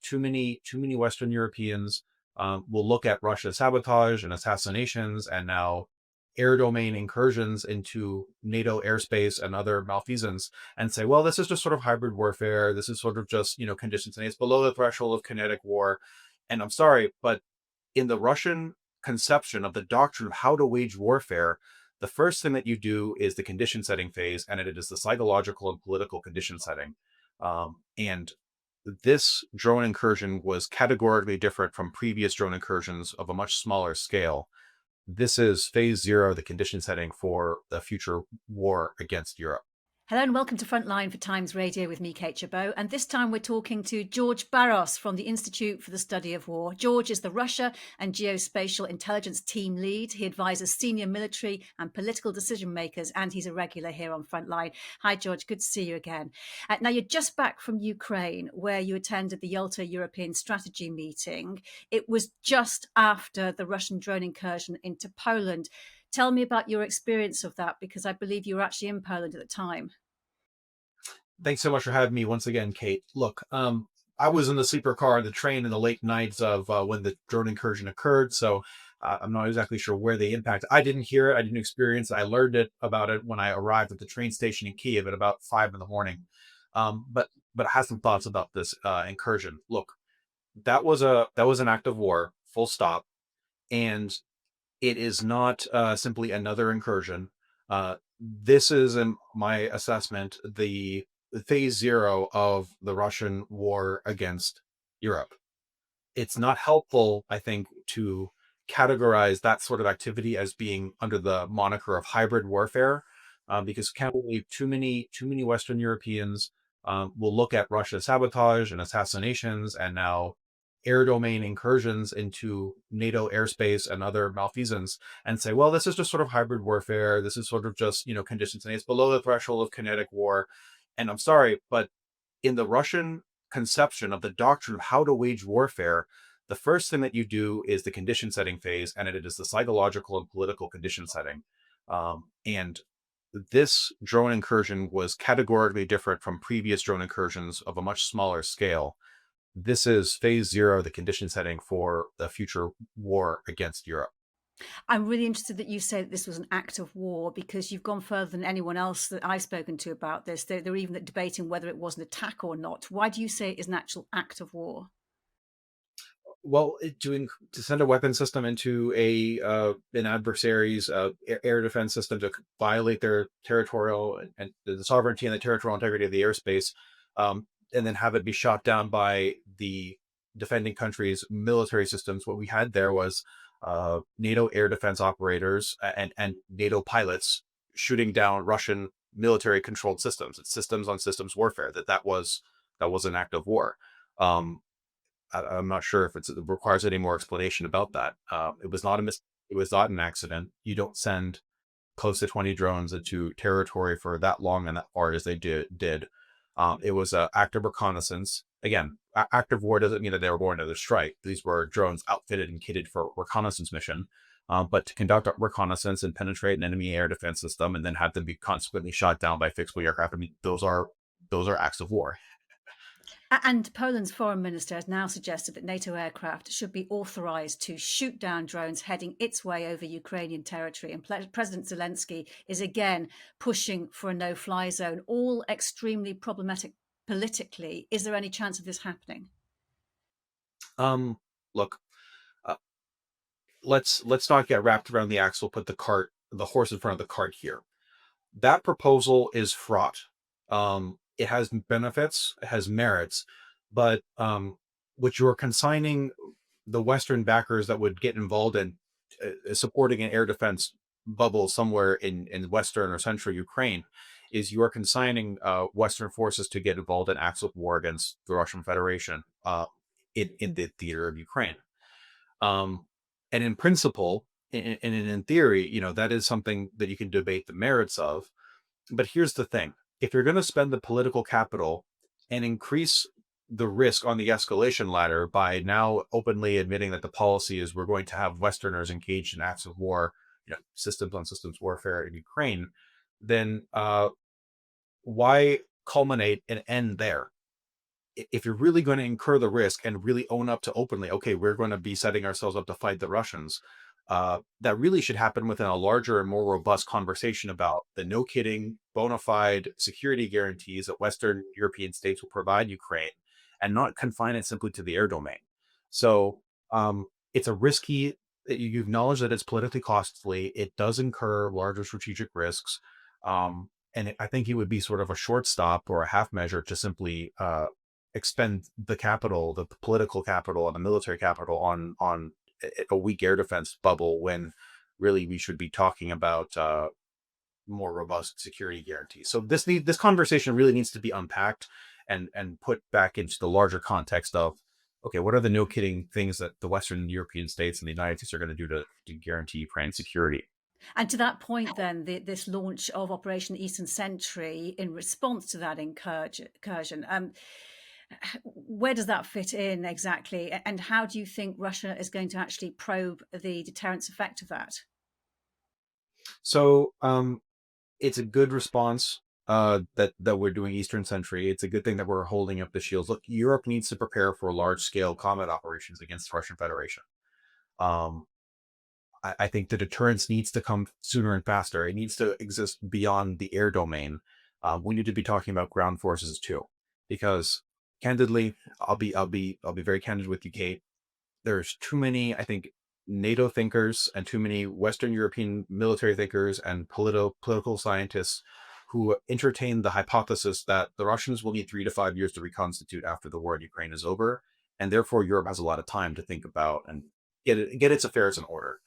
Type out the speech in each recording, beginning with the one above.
too many Western Europeans will look at Russia's sabotage and assassinations and now air domain incursions into NATO airspace and other malfeasance and say, well, this is just sort of hybrid warfare. This is sort of just, conditions, and it's below the threshold of kinetic war. And I'm sorry, but in the Russian conception of the doctrine of how to wage warfare, the first thing that you do is the condition setting phase, and it is the psychological and political condition setting. And this drone incursion was categorically different from previous drone incursions of a much smaller scale. This is phase zero, the condition setting for the future war against Europe. Hello and welcome to Frontline for Times Radio with me, Kate Gerbeau. And this time we're talking to George Barros from the Institute for the Study of War. George is the Russia and Geospatial Intelligence Team Lead. He advises senior military and political decision makers, and he's a regular here on Frontline. Hi, George. Good to see you again. Now, you're just back from Ukraine, where you attended the Yalta European Strategy meeting. It was just after the Russian drone incursion into Poland. Tell me about your experience of that, because I believe you were actually in Poland at the time. Thanks so much for having me once again, Kate. Look, I was in the sleeper car of the train in the late nights of when the drone incursion occurred, so I'm not exactly sure where they impacted. I didn't hear it. I didn't experience it. I learned about it when I arrived at the train station in Kiev at about 5 in the morning. But I have some thoughts about this incursion. Look, that was an act of war, full stop, and it is not simply another incursion. This is, in my assessment, the phase zero of the Russian war against Europe. It's not helpful, I think, to categorize that sort of activity as being under the moniker of hybrid warfare, because can't believe too many Western Europeans will look at Russia's sabotage and assassinations and now air domain incursions into NATO airspace and other malfeasance and say, well, this is just sort of hybrid warfare. This is sort of just, conditions, and it's below the threshold of kinetic war. And I'm sorry, but in the Russian conception of the doctrine of how to wage warfare, the first thing that you do is the condition setting phase, and it is the psychological and political condition setting. And this drone incursion was categorically different from previous drone incursions of a much smaller scale. This is phase zero, the condition setting for the future war against Europe. I'm really interested that you say that this was an act of war, because you've gone further than anyone else that I've spoken to about this. They're even debating whether it was an attack or not. Why do you say it is an actual act of war? Well, to send a weapon system into an adversary's air defense system to violate their territorial and the sovereignty and the territorial integrity of the airspace, and then have it be shot down by the defending country's military systems. What we had there was NATO air defense operators and NATO pilots shooting down Russian military controlled systems. It's systems on systems warfare. That was an act of war. I'm not sure if it requires any more explanation about that. It was not it was not an accident. You don't send close to 20 drones into territory for that long and that far as they did. It was an active reconnaissance. Again, active war doesn't mean that they were going to strike. These were drones outfitted and kitted for reconnaissance mission. But to conduct a reconnaissance and penetrate an enemy air defense system and then have them be consequently shot down by fixed wing aircraft, I mean, those are acts of war. And Poland's foreign minister has now suggested that NATO aircraft should be authorized to shoot down drones heading its way over Ukrainian territory. And President Zelensky is again pushing for a no-fly zone, all extremely problematic politically. Is there any chance of this happening? Look, uh, let's not get wrapped around the axle. Put the horse in front of the cart here. That proposal is fraught. It has benefits, it has merits, but what you're consigning the Western backers that would get involved in supporting an air defense bubble somewhere in Western or Central Ukraine is you are consigning Western forces to get involved in acts of war against the Russian Federation in the theater of Ukraine. And in principle, and in theory, that is something that you can debate the merits of. But here's the thing. If you're going to spend the political capital and increase the risk on the escalation ladder by now openly admitting that the policy is we're going to have Westerners engaged in acts of war, systems on systems warfare in Ukraine, then why culminate and end there? if you're really going to incur the risk and really own up to openly, okay, we're going to be setting ourselves up to fight the Russians, that really should happen within a larger and more robust conversation about the no kidding, bona fide security guarantees that Western European states will provide Ukraine, and not confine it simply to the air domain. So it's a risky. You acknowledge that it's politically costly. It does incur larger strategic risks. I think it would be sort of a short stop or a half measure to simply expend the capital, the political capital and the military capital on a weak air defense bubble, when really we should be talking about more robust security guarantees. So this conversation really needs to be unpacked and put back into the larger context of, okay, what are the no kidding things that the Western European states and the United States are going to do to guarantee Ukraine security? And to that point, then, this launch of Operation Eastern Sentry in response to that incursion, where does that fit in exactly? And how do you think Russia is going to actually probe the deterrence effect of that? So it's a good response that we're doing Eastern Sentry. It's a good thing that we're holding up the shields. Look, Europe needs to prepare for large scale combat operations against the Russian Federation. Um, I think the deterrence needs to come sooner and faster. It needs to exist beyond the air domain. We need to be talking about ground forces too, because candidly, I'll be very candid with you, Kate. There's too many, I think, NATO thinkers and too many Western European military thinkers and political scientists who entertain the hypothesis that the Russians will need 3 to 5 years to reconstitute after the war in Ukraine is over, and therefore Europe has a lot of time to think about and get its affairs in order.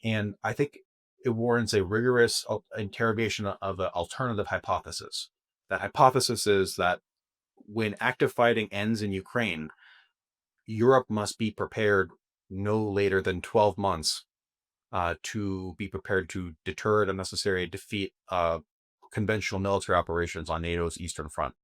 And I think it warrants a rigorous interrogation of an alternative hypothesis. That hypothesis is that when active fighting ends in Ukraine, Europe must be prepared no later than 12 months to be prepared to deter and unnecessary defeat conventional military operations on NATO's Eastern Front.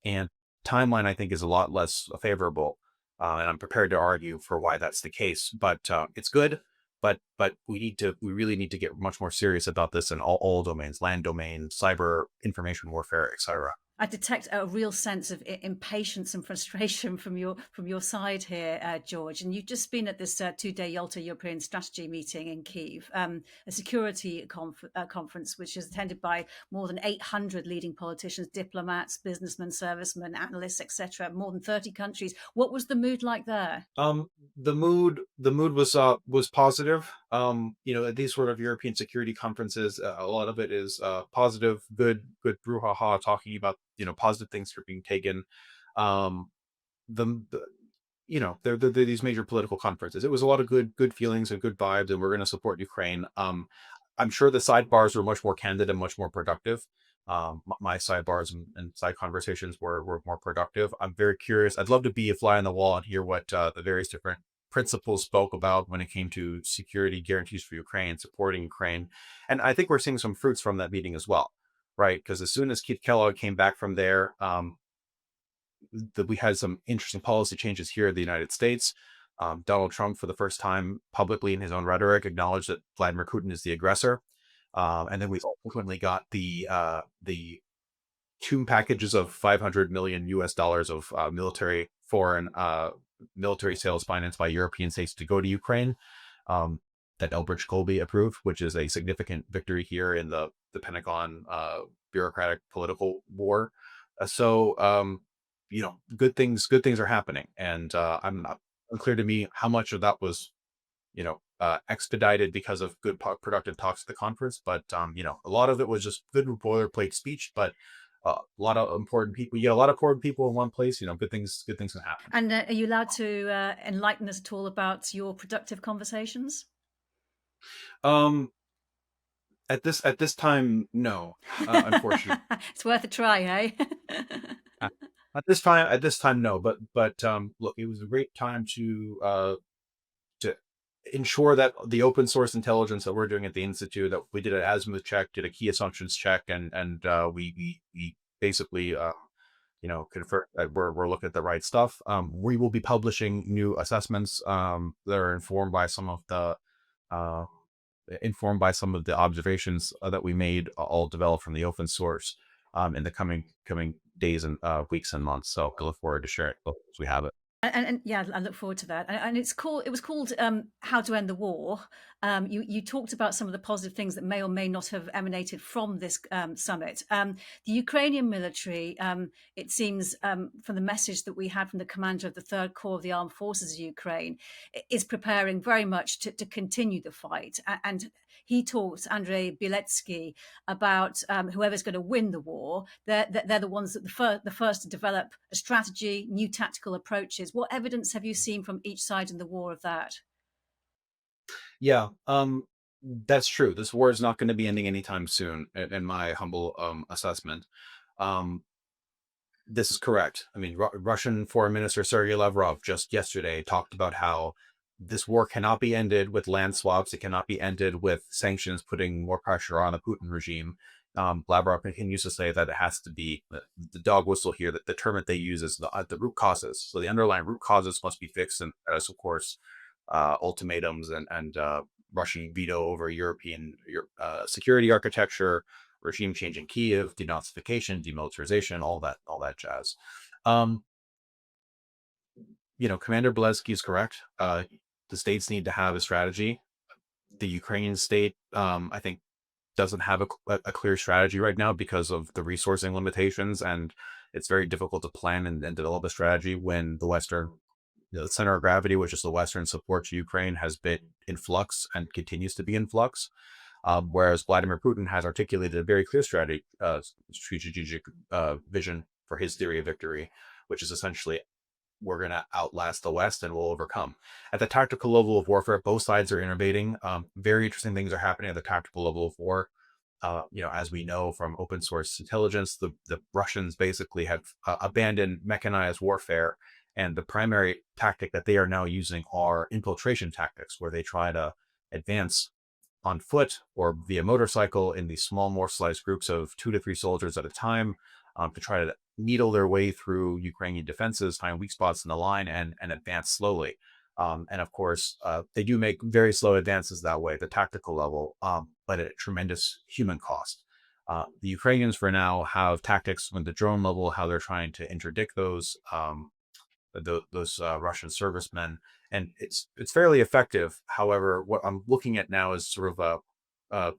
And timeline, I think, is a lot less favorable. And I'm prepared to argue for why that's the case. But it's good. But we really need to get much more serious about this in all domains: land domain, cyber, information warfare, etc. I detect a real sense of impatience and frustration from your side here, George. And you've just been at this 2-day Yalta European Strategy meeting in Kyiv, a security conference which is attended by more than 800 leading politicians, diplomats, businessmen, servicemen, analysts, etc. More than 30 countries. What was the mood like there? The mood was positive. At these sort of European security conferences, a lot of it is positive, good brouhaha, talking about positive things that are being taken. Um, the they're these major political conferences. It was a lot of good feelings and good vibes, and we're going to support Ukraine. I'm sure the sidebars were much more candid and much more productive. My sidebars and side conversations were more productive. I'm very curious. I'd love to be a fly on the wall and hear what the various different principles spoke about when it came to security guarantees for Ukraine, supporting Ukraine. And I think we're seeing some fruits from that meeting as well, right? Because as soon as Keith Kellogg came back from there, that we had some interesting policy changes here in the United States. Donald Trump, for the first time publicly in his own rhetoric, acknowledged that Vladimir Putin is the aggressor. And then we ultimately got the two packages of 500 million US dollars of foreign military sales financed by European states to go to Ukraine, that Elbridge Colby approved, which is a significant victory here in the Pentagon bureaucratic political war. Good things are happening, and I'm not unclear to me how much of that was expedited because of good productive talks at the conference, but a lot of it was just good boilerplate speech. But a lot of important people. You get a lot of important people in one place. Good things can happen. And are you allowed to enlighten us at all about your productive conversations? Um, at this time, no, unfortunately. It's worth a try, hey? Uh, At this time, no. But look, it was a great time to ensure that the open source intelligence that we're doing at the institute, that we did an azimuth check, did a key assumptions check, and we basically confirm that we're looking at the right stuff. We will be publishing new assessments that are uh, informed by some of the observations that we made, all developed from the open source, in the coming days and weeks and months. So I look forward to sharing it as we have it. And yeah, I look forward to that. And it's called. It was called "How to End the War." You talked about some of the positive things that may or may not have emanated from this summit. The Ukrainian military, it seems, from the message that we had from the commander of the Third Corps of the Armed Forces of Ukraine, is preparing very much to continue the fight. And he talked, Andrei Bieletsky, about whoever's going to win the war. They're the ones that the first to develop a strategy, new tactical approaches. What evidence have you seen from each side in the war of that? Yeah, that's true. This war is not going to be ending anytime soon, in my humble assessment. Um, this is correct. I mean, Russian Foreign Minister Sergei Lavrov just yesterday talked about how this war cannot be ended with land swaps. It cannot be ended with sanctions, putting more pressure on the Putin regime. Lavrov continues to say that it has to be the dog whistle here. That the term that they use is the root causes. So the underlying root causes must be fixed, and as of course, ultimatums and Russian veto over European security architecture, regime change in Kiev, denazification, demilitarization, all that jazz. Um, Commander Belensky is correct. The states need to have a strategy. The Ukrainian state, I think, doesn't have a clear strategy right now because of the resourcing limitations, and it's very difficult to plan and develop a strategy when the center of gravity, which is the Western support to Ukraine, has been in flux and continues to be in flux. Whereas Vladimir Putin has articulated a very clear strategic vision for his theory of victory, which is essentially we're going to outlast the West and we'll overcome. At the tactical level of warfare, both sides are innovating. Very interesting things are happening at the tactical level of war. As we know from open source intelligence, the Russians basically have abandoned mechanized warfare, and the primary tactic that they are now using are infiltration tactics, where they try to advance on foot or via motorcycle in these small, morphsized groups of 2 to 3 soldiers at a time, to try to needle their way through Ukrainian defenses, find weak spots in the line, and advance slowly. And of course, they do make very slow advances that way at the tactical level, but at a tremendous human cost. The Ukrainians, for now, have tactics with the drone level, how they're trying to interdict those Russian servicemen, and it's fairly effective. However, what I'm looking at now is sort of a,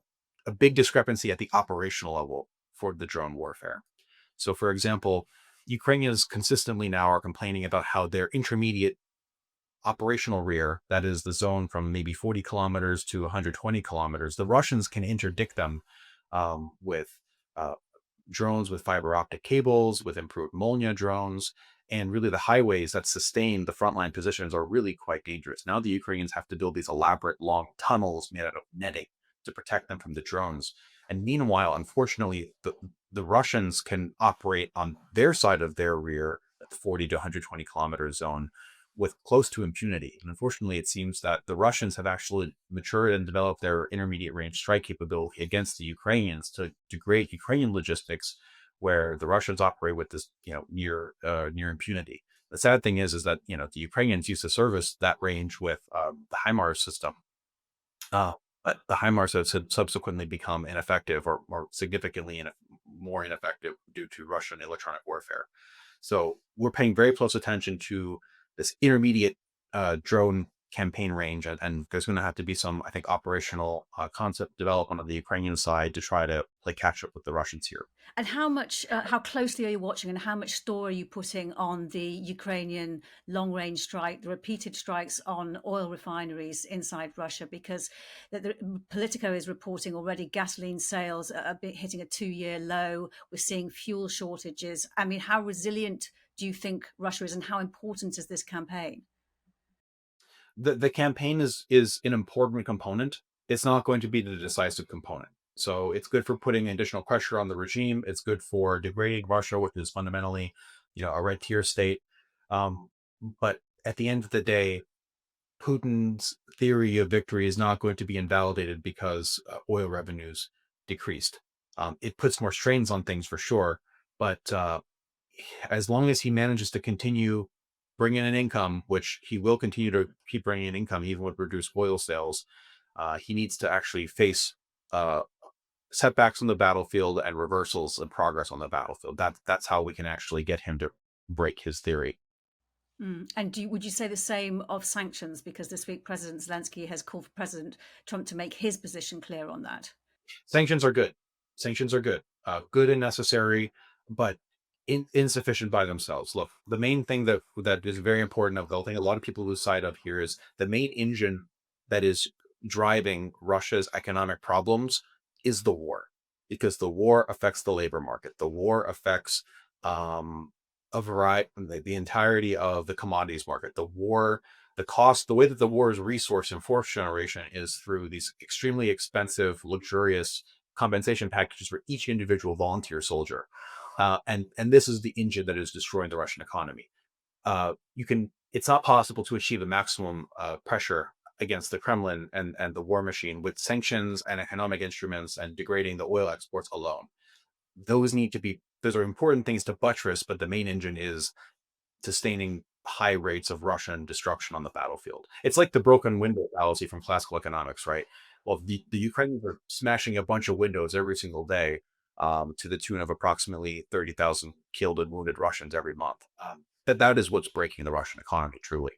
a big discrepancy at the operational level for the drone warfare. So, for example, Ukrainians consistently now are complaining about how their intermediate operational rear, that is the zone from maybe 40 kilometers to 120 kilometers, the Russians can interdict them with uh, drones with fiber optic cables, with improved Molnia drones, and really the highways that sustain the frontline positions are really quite dangerous. Now the Ukrainians have to build these elaborate long tunnels made out of netting to protect them from the drones. And meanwhile, unfortunately, the Russians can operate on their side of their rear, at the 40 to 120 kilometer zone, with close to impunity. And unfortunately, it seems that the Russians have actually matured and developed their intermediate range strike capability against the Ukrainians to degrade Ukrainian logistics, where the Russians operate with this, near impunity. The sad thing is that the Ukrainians used to service that range with the HIMARS system, uh, but the HIMARS have subsequently become ineffective, or significantly more ineffective due to Russian electronic warfare. So we're paying very close attention to this intermediate drone campaign range, and there's going to have to be some, I think, operational concept development on the Ukrainian side to try to play catch up with the Russians here. And how closely are you watching, and how much store are you putting on the Ukrainian long range strike, the repeated strikes on oil refineries inside Russia? Because Politico is reporting already gasoline sales are hitting a 2-year low. We're seeing fuel shortages. I mean, how resilient do you think Russia is, and how important is this campaign? The campaign is an important component. It's not going to be the decisive component. So it's good for putting additional pressure on the regime. It's good for degrading Russia, which is fundamentally, a red tier state. Um, but at the end of the day, Putin's theory of victory is not going to be invalidated because oil revenues decreased. It puts more strains on things for sure, but as long as he manages to continue bringing in income, which he will continue to keep bringing in income even with reduced oil sales, he needs to actually face uh, setbacks on the battlefield and reversals and progress on the battlefield. That's how we can actually get him to break his theory. And would you say the same of sanctions? Because this week President Zelensky has called for President Trump to make his position clear on that. Sanctions are good. Sanctions are good, good and necessary, but insufficient by themselves. Look, the main thing that is very important, of the thing a lot of people lose sight of here, is the main engine that is driving Russia's economic problems is the war, because the war affects the labor market. The war affects um, a variety, the entirety of the commodities market. The cost, the way that the war is resourced in fourth generation is through these extremely expensive, luxurious compensation packages for each individual volunteer soldier. And this is the engine that is destroying the Russian economy. It's not possible to achieve a maximum pressure against the Kremlin and the war machine with sanctions and economic instruments and degrading the oil exports alone. Those are important things to buttress, but the main engine is sustaining high rates of Russian destruction on the battlefield. It's like the broken window fallacy from classical economics, right? Well, the Ukrainians are smashing a bunch of windows every single day, to the tune of approximately 30,000 killed and wounded Russians every month. That is what's breaking the Russian economy, truly.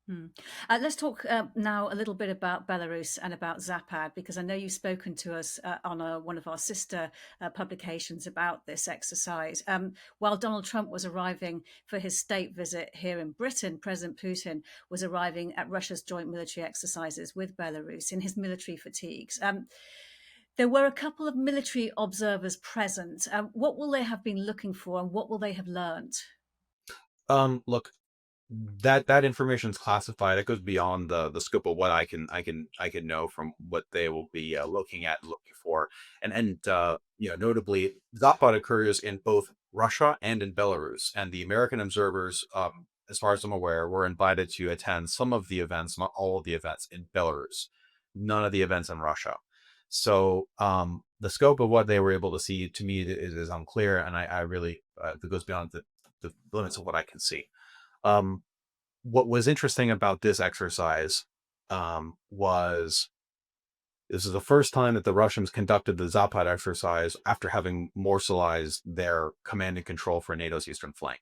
Hmm. Let's talk now a little bit about Belarus and about Zapad, because I know you've spoken to us on one of our sister publications about this exercise. While Donald Trump was arriving for his state visit here in Britain, President Putin was arriving at Russia's joint military exercises with Belarus in his military fatigues. There were a couple of military observers present. What will they have been looking for, and what will they have learned? Look, that information is classified. It goes beyond the scope of what I can know from what they will be looking at and looking for. And notably, Zapad occurs in both Russia and in Belarus, and the American observers, as far as I'm aware, were invited to attend some of the events, not all of the events, in Belarus, none of the events in Russia. So the scope of what they were able to see, to me, is unclear, and I really, it goes beyond the limits of what I can see. Um, what was interesting about this exercise, was this is the first time that the Russians conducted the Zapad exercise after having morsalized their command and control for NATO's eastern flank.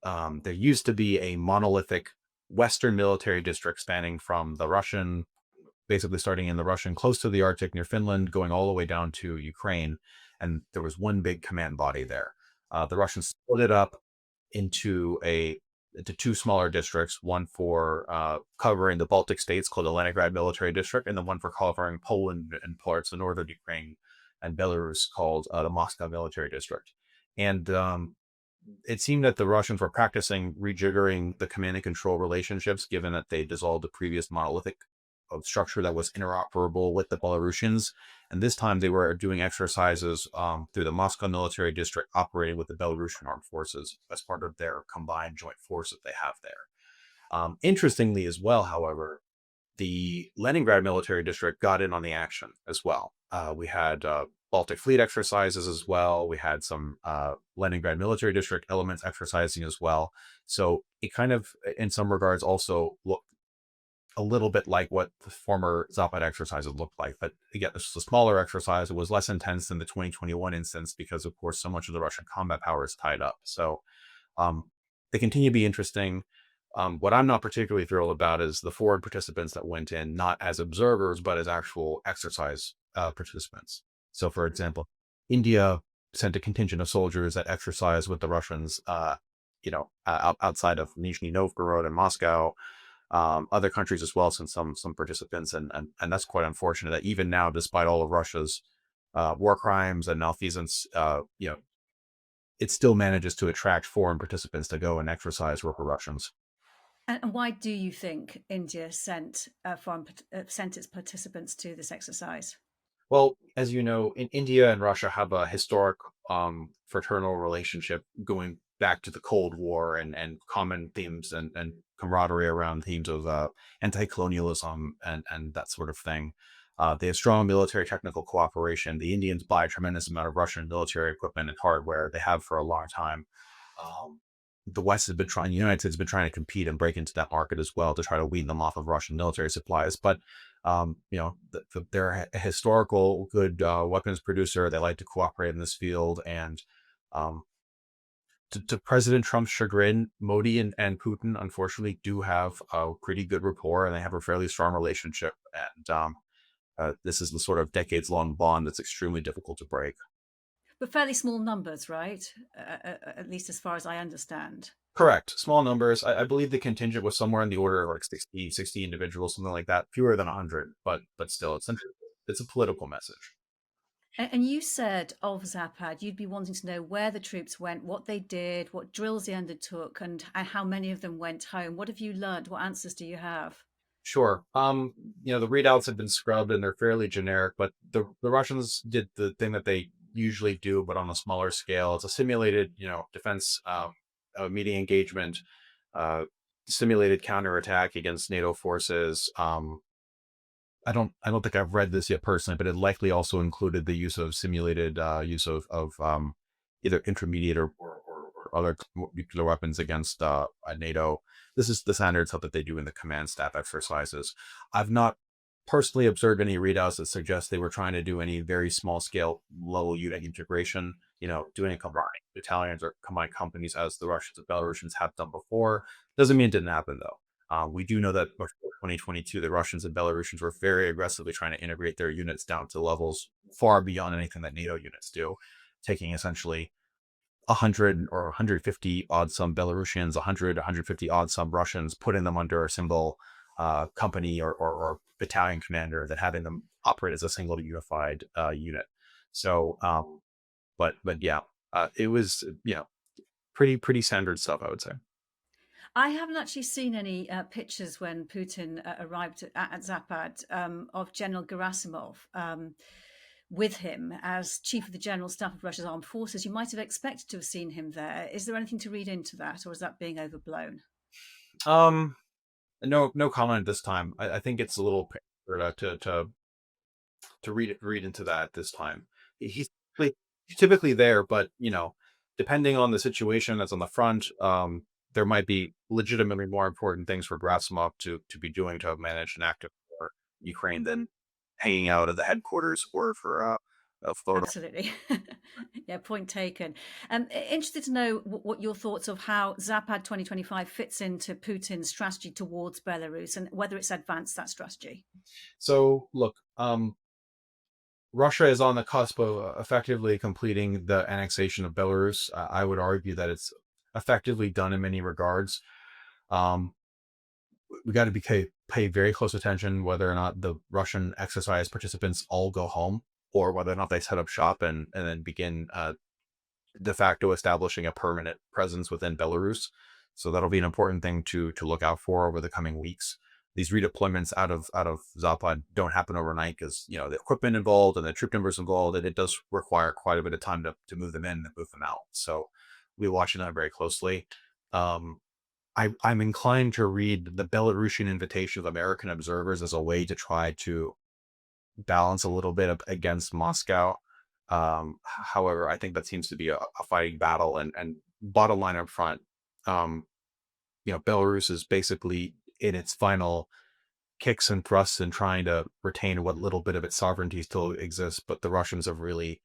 There used to be a monolithic Western military district spanning from the Russian, basically starting in the Russian close to the Arctic near Finland, going all the way down to Ukraine. And there was one big command body there. The Russians split it up into two smaller districts, one for covering the Baltic states called the Leningrad Military District, and the one for covering Poland and parts of northern Ukraine and Belarus called the Moscow Military District. And it seemed that the Russians were practicing rejiggering the command and control relationships, given that they dissolved the previous monolithic structure that was interoperable with the Belarusians. And this time they were doing exercises through the Moscow Military District, operating with the Belarusian Armed Forces as part of their combined joint force that they have there. Interestingly, as well, however, the Leningrad Military District got in on the action as well. We had Baltic Fleet exercises as well. We had some Leningrad Military District elements exercising as well. So it kind of, in some regards, also looked a little bit like what the former Zapad exercises looked like. But again, this was a smaller exercise. It was less intense than the 2021 instance because, of course, so much of the Russian combat power is tied up. So um, they continue to be interesting. What I'm not particularly thrilled about is the foreign participants that went in, not as observers, but as actual exercise participants. So, for example, India sent a contingent of soldiers that exercised with the Russians, outside of Nizhny Novgorod and Moscow. Other countries as well sent some participants, and that's quite unfortunate that even now, despite all of Russia's war crimes and malfeasance, it still manages to attract foreign participants to go and exercise with the Russians. And why do you think India sent its participants to this exercise? Well, as you know, in India and Russia have a historic fraternal relationship going back to the Cold War, and common themes and camaraderie around themes of anti-colonialism and that sort of thing. They have strong military technical cooperation. The Indians buy a tremendous amount of Russian military equipment and hardware. They have for a long time. Um, the United States has been trying to compete and break into that market as well to try to wean them off of Russian military supplies. But They're a historical good weapons producer. They like to cooperate in this field, and um, to President Trump's chagrin, Modi and Putin unfortunately do have a pretty good rapport, and they have a fairly strong relationship. And this is the sort of decades long bond that's extremely difficult to break. But fairly small numbers, right? At least as far as I understand. Correct. Small numbers. I believe the contingent was somewhere in the order of like 60 individuals, something like that. Fewer than 100, but still, it's a political message. And you said of Zapad, you'd be wanting to know where the troops went, what they did, what drills they undertook, and how many of them went home. What have you learned? What answers do you have? Sure. The readouts have been scrubbed and they're fairly generic, but the Russians did the thing that they usually do, but on a smaller scale. It's a simulated, defense media engagement, uh, simulated counterattack against NATO forces. I don't think I've read this yet personally, but it likely also included the use of simulated use of either intermediate or other nuclear weapons against NATO. This is the standard stuff that they do in the command staff exercises. I've not personally observed any readouts that suggest they were trying to do any very small scale low unit integration, doing combined battalions or combined companies as the Russians and Belarusians have done before. Doesn't mean it didn't happen though. We do know that before 2022, the Russians and Belarusians were very aggressively trying to integrate their units down to levels far beyond anything that NATO units do, taking essentially 100 or 150 odd some Belarusians, 100, 150 odd some Russians, putting them under a single company or battalion commander, that having them operate as a single unified unit. So, but yeah, it was pretty standard stuff, I would say. I haven't actually seen any pictures when Putin arrived at Zapad of General Gerasimov with him as chief of the general staff of Russia's armed forces. You might have expected to have seen him there. Is there anything to read into that, or is that being overblown? Um, no comment at this time. I think it's a little to read into that this time. He's typically there, but depending on the situation that's on the front, there might be legitimately more important things for Gerasimov to be doing to have managed an active war in Ukraine than hanging out at the headquarters or for Florida. Absolutely. Yeah, point taken. Interested to know what your thoughts of how Zapad 2025 fits into Putin's strategy towards Belarus and whether it's advanced that strategy. So look, Russia is on the cusp of effectively completing the annexation of Belarus. I would argue that it's effectively done in many regards. Um, we got to pay very close attention whether or not the Russian exercise participants all go home, or whether or not they set up shop and then begin de facto establishing a permanent presence within Belarus. So that'll be an important thing to look out for over the coming weeks. These redeployments out of Zapad don't happen overnight because the equipment involved and the troop numbers involved, and it does require quite a bit of time to move them in and move them out. So we're watching that very closely. Um, I'm inclined to read the Belarusian invitation of American observers as a way to try to balance a little bit against Moscow. However, I think that seems to be a fighting battle. And bottom line up front, um, Belarus is basically in its final kicks and thrusts and trying to retain what little bit of its sovereignty still exists. But the Russians have really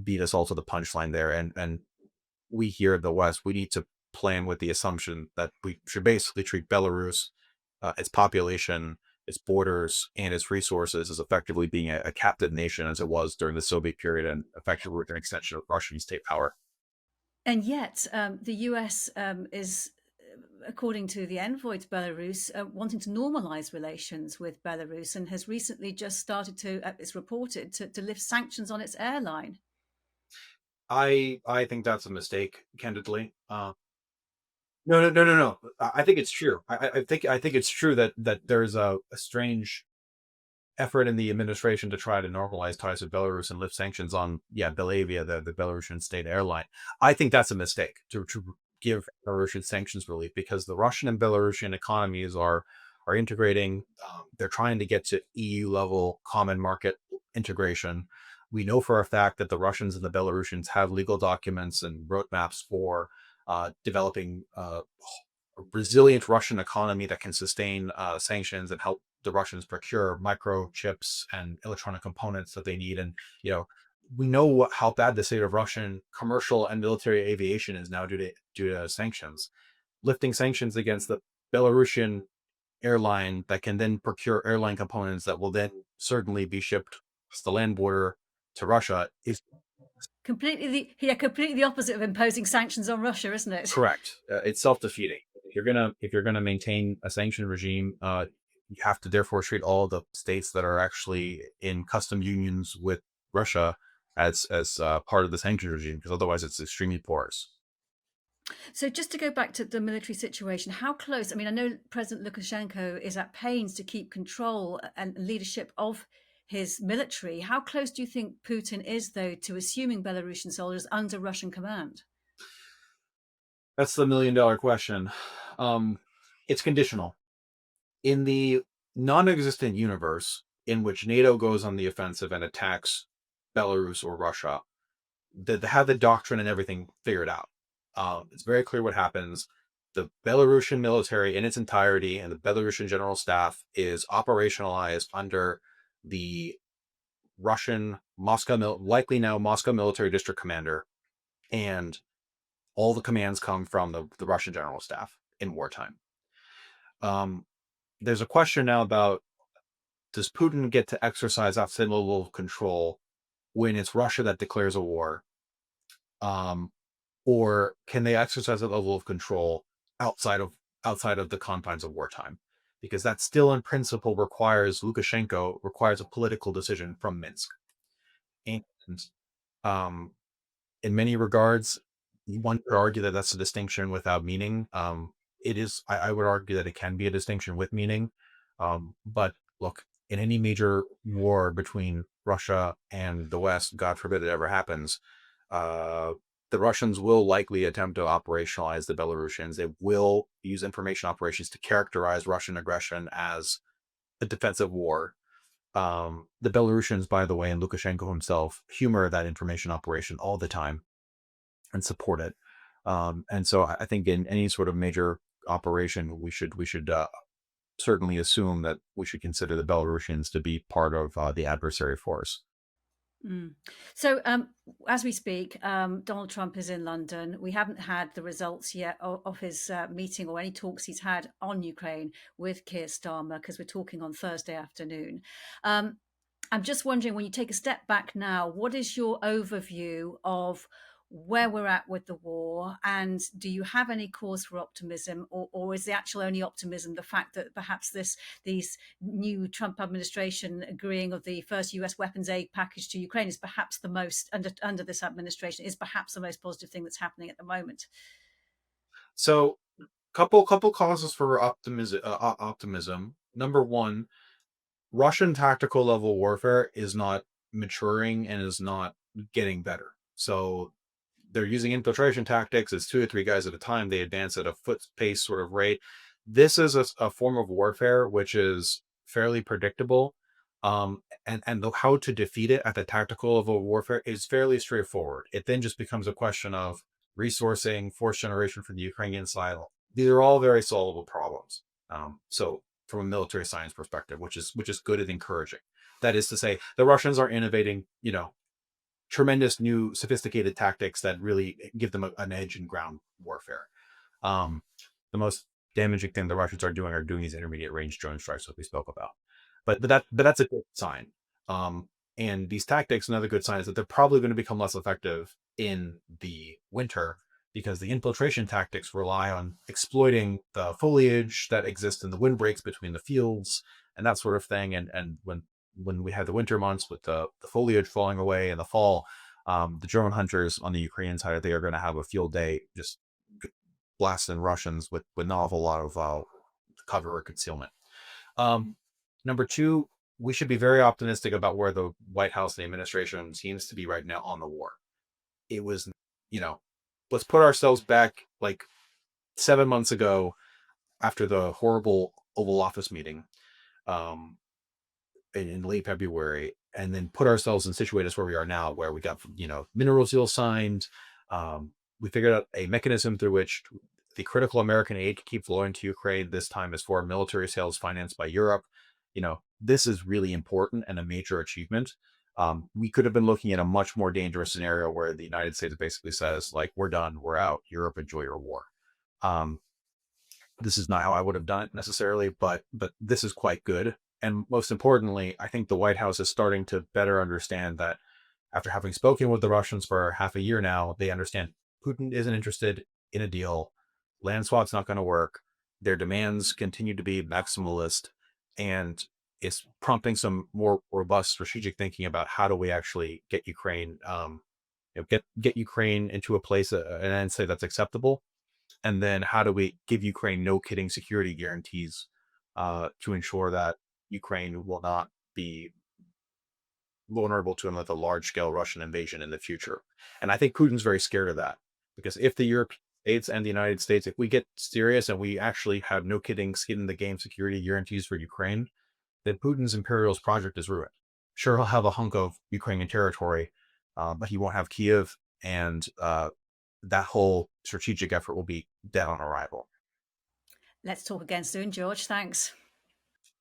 beat us all to the punchline there. And we here in the West, we need to plan with the assumption that we should basically treat Belarus, its population, its borders, and its resources as effectively being a captive nation as it was during the Soviet period and effectively an extension of Russian state power. And yet, the US is, according to the envoy to Belarus, wanting to normalize relations with Belarus and has recently just started to, it's reported, to lift sanctions on its airline. I think that's a mistake, candidly. No, no, no, no, no. I think it's true. I think it's true that there's a strange effort in the administration to try to normalize ties with Belarus and lift sanctions on Belavia, the Belarusian state airline. I think that's a mistake to give Belarusian sanctions relief because the Russian and Belarusian economies are integrating. They're trying to get to EU level common market integration. We know for a fact that the Russians and the Belarusians have legal documents and roadmaps for developing a resilient Russian economy that can sustain sanctions and help the Russians procure microchips and electronic components that they need. And, you know, we know how bad the state of Russian commercial and military aviation is now due to sanctions. Lifting sanctions against the Belarusian airline that can then procure airline components that will then certainly be shipped across the land border to Russia is Completely the opposite of imposing sanctions on Russia, isn't it? correct. It's self-defeating. If you're gonna maintain a sanction regime, you have to therefore treat all the states that are actually in custom unions with Russia as part of the sanction regime, because otherwise it's extremely porous. So just to go back to the military situation, how close? I mean, I know President Lukashenko is at pains to keep control and leadership of his military. How close do you think Putin is, though, to assuming Belarusian soldiers under Russian command? That's the million-dollar question. Um, it's conditional. In the non-existent universe in which NATO goes on the offensive and attacks Belarus or Russia, they have the doctrine and everything figured out. It's very clear what happens. The Belarusian military in its entirety and the Belarusian general staff is operationalized under the Russian Moscow, likely now Moscow military district commander, and all the commands come from the Russian general staff in wartime. Um, there's a question now about, does Putin get to exercise that same level of control when it's Russia that declares a war? Um, or can they exercise a level of control outside of the confines of wartime? Because that still, in principle, requires a political decision from Minsk. And um, in many regards, one could argue that that's a distinction without meaning. It is. I would argue that it can be a distinction with meaning. But look, in any major war between Russia and the West, God forbid it ever happens, uh, the Russians will likely attempt to operationalize the Belarusians. They will use information operations to characterize Russian aggression as a defensive war. The Belarusians, by the way, and Lukashenko himself humor that information operation all the time and support it. And so I think in any sort of major operation, we should certainly assume that we should consider the Belarusians to be part of the adversary force. Mm. So, as we speak, Donald Trump is in London. We haven't had the results yet of his meeting or any talks he's had on Ukraine with Keir Starmer, because we're talking on Thursday afternoon. Um, I'm just wondering, when you take a step back now, what is your overview of where we're at with the war? And do you have any cause for optimism, or is the actual only optimism the fact that perhaps these new Trump administration agreeing of the first US weapons aid package to Ukraine is perhaps the most under this administration is perhaps the most positive thing that's happening at the moment? So, couple causes for optimism. Number one, Russian tactical level warfare is not maturing and is not getting better. So they're using infiltration tactics. It's 2 or 3 guys at a time. They advance at a foot pace sort of rate. This is a form of warfare which is fairly predictable. How to defeat it at the tactical level of warfare is fairly straightforward. It then just becomes a question of resourcing, force generation from the Ukrainian side. These are all very solvable problems. So from a military science perspective, which is good and encouraging. That is to say, the Russians are innovating, tremendous new sophisticated tactics that really give them an edge in ground warfare. Um, the most damaging thing the Russians are doing these intermediate range drone strikes that we spoke about. But that's a good sign. And these tactics, another good sign is that they're probably going to become less effective in the winter, because the infiltration tactics rely on exploiting the foliage that exists in the windbreaks between the fields and that sort of thing. And when we have the winter months with the foliage falling away in the fall, the drone hunters on the Ukrainian side, they are going to have a field day just blasting Russians with not a whole lot of cover or concealment. Um, Number two, we should be very optimistic about where the White House and the administration seems to be right now on the war. It was, you know, let's put ourselves back like 7 months ago after the horrible Oval Office meeting. Um, in late February, and then put ourselves and situate us where we are now, where we got, mineral deal signed. We figured out a mechanism through which the critical American aid can keep flowing to Ukraine. This time is for military sales financed by Europe. this is really important and a major achievement. We could have been looking at a much more dangerous scenario where the United States basically says, like, we're done, we're out, Europe, enjoy your war. Um, this is not how I would have done it necessarily, but this is quite good. And most importantly, I think the White House is starting to better understand that after having spoken with the Russians for half a year now, they understand Putin isn't interested in a deal. Land swap's not going to work. Their demands continue to be maximalist, and it's prompting some more robust strategic thinking about how do we actually get Ukraine, get Ukraine into a place, an end state that's acceptable, and then how do we give Ukraine no kidding security guarantees to ensure that Ukraine will not be vulnerable to another large scale Russian invasion in the future. And I think Putin's very scared of that, because if the European States and the United States, if we get serious and we actually have no kidding skin in the game security guarantees for Ukraine, then Putin's imperialist project is ruined. Sure, he'll have a hunk of Ukrainian territory, but he won't have Kiev, and that whole strategic effort will be dead on arrival. Let's talk again soon, George. Thanks.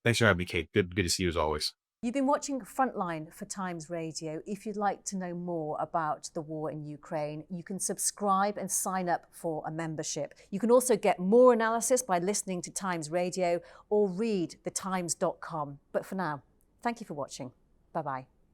Thanks for having me, Kate. Good to see you as always. You've been watching Frontline for Times Radio. If you'd like to know more about the war in Ukraine, you can subscribe and sign up for a membership. You can also get more analysis by listening to Times Radio or read thetimes.com. But for now, thank you for watching. Bye-bye.